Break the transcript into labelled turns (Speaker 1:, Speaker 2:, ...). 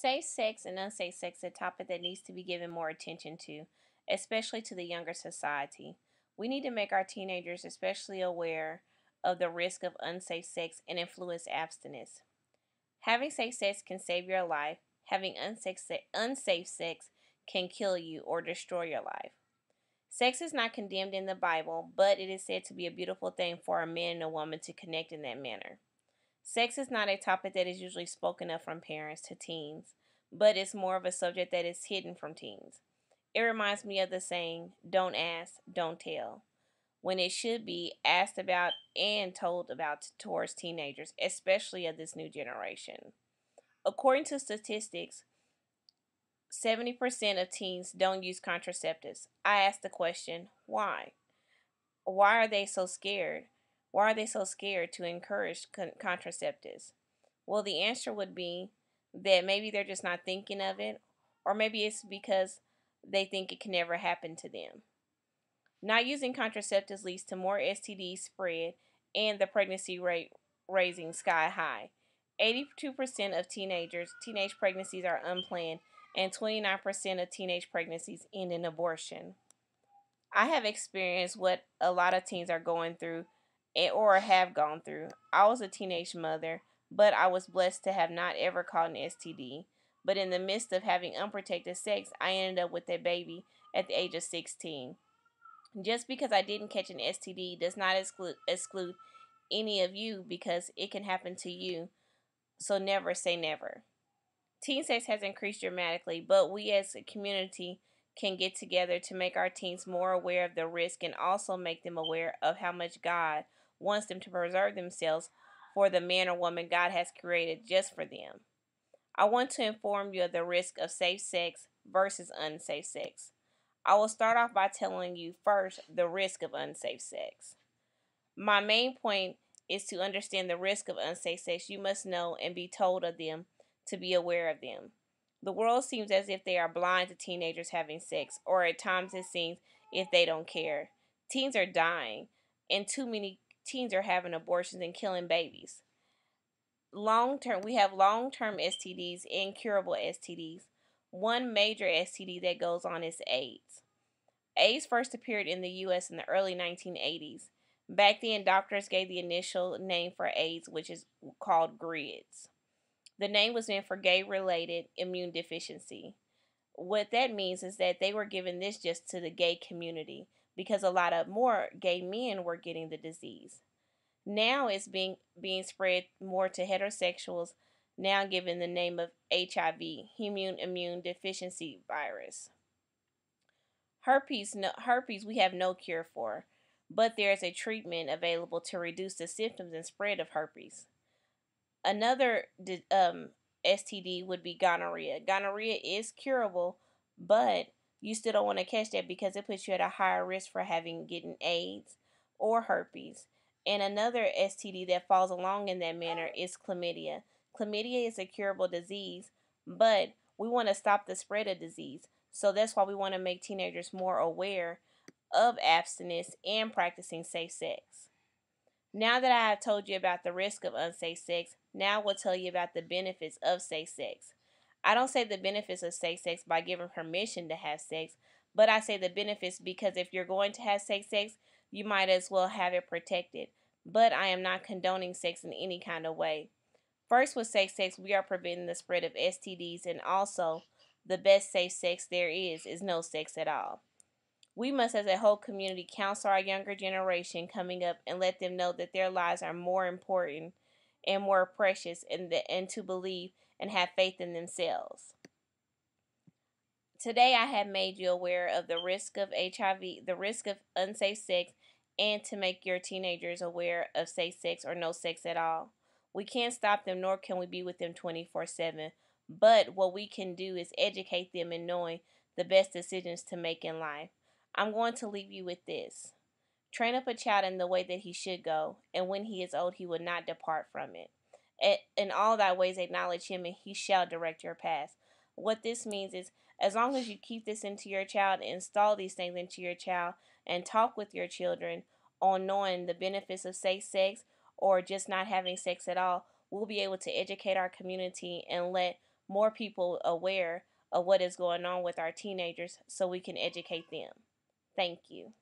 Speaker 1: Safe sex and unsafe sex is a topic that needs to be given more attention to, especially to the younger society. We need to make our teenagers especially aware of the risk of unsafe sex and influence abstinence. Having safe sex can save your life. Having unsafe sex can kill you or destroy your life. Sex is not condemned in the Bible, but it is said to be a beautiful thing for a man and a woman to connect in that manner. Sex is not a topic that is usually spoken of from parents to teens, but it's more of a subject that is hidden from teens. It reminds me of the saying, don't ask, don't tell, when it should be asked about and told about towards teenagers, especially of this new generation. According to statistics, 70% of teens don't use contraceptives. I asked the question, why? Why are they so scared? Why are they so scared to encourage contraceptives? Well, the answer would be that maybe they're just not thinking of it, or maybe it's because they think it can never happen to them. Not using contraceptives leads to more STDs spread and the pregnancy rate raising sky high. 82% of teenage pregnancies are unplanned, and 29% of teenage pregnancies end in abortion. I have experienced what a lot of teens are going through or have gone through. I was a teenage mother, but I was blessed to have not ever caught an STD. But in the midst of having unprotected sex, I ended up with a baby at the age of 16. Just because I didn't catch an STD does not exclude any of you, because it can happen to you. So never say never. Teen sex has increased dramatically, but we as a community can get together to make our teens more aware of the risk and also make them aware of how much God wants them to preserve themselves for the man or woman God has created just for them. I want to inform you of the risk of safe sex versus unsafe sex. I will start off by telling you first the risk of unsafe sex. My main point is to understand the risk of unsafe sex. You must know and be told of them to be aware of them. The world seems as if they are blind to teenagers having sex, or at times it seems if they don't care. Teens are dying, and too many teens are having abortions and killing babies. We have long-term STDs and curable STDs. One major STD that goes on is AIDS. AIDS first appeared in the U.S. in the early 1980s. Back then, doctors gave the initial name for AIDS, which is called GRIDS. The name was meant for gay-related immune deficiency. What that means is that they were giving this just to the gay community because a lot of more gay men were getting the disease. Now it's being spread more to heterosexuals, now given the name of HIV, human immune deficiency virus. Herpes we have no cure for, but there is a treatment available to reduce the symptoms and spread of herpes. Another STD would be gonorrhea. Gonorrhea is curable, but you still don't want to catch that because it puts you at a higher risk for getting AIDS or herpes. And another STD that falls along in that manner is chlamydia. Chlamydia is a curable disease, but we want to stop the spread of disease. So that's why we want to make teenagers more aware of abstinence and practicing safe sex. Now that I have told you about the risk of unsafe sex, now I will tell you about the benefits of safe sex. I don't say the benefits of safe sex by giving permission to have sex, but I say the benefits because if you're going to have safe sex, you might as well have it protected. But I am not condoning sex in any kind of way. First, with safe sex, we are preventing the spread of STDs, and also the best safe sex there is no sex at all. We must, as a whole community, counsel our younger generation coming up and let them know that their lives are more important and more precious, and to believe and have faith in themselves. Today, I have made you aware of the risk of HIV, the risk of unsafe sex, and to make your teenagers aware of safe sex or no sex at all. We can't stop them, nor can we be with them 24/7. But what we can do is educate them in knowing the best decisions to make in life. I'm going to leave you with this. Train up a child in the way that he should go, and when he is old, he will not depart from it. In all thy ways acknowledge him, and he shall direct your path. What this means is, as long as you keep this into your child, install these things into your child, and talk with your children on knowing the benefits of safe sex or just not having sex at all, we'll be able to educate our community and let more people aware of what is going on with our teenagers so we can educate them. Thank you.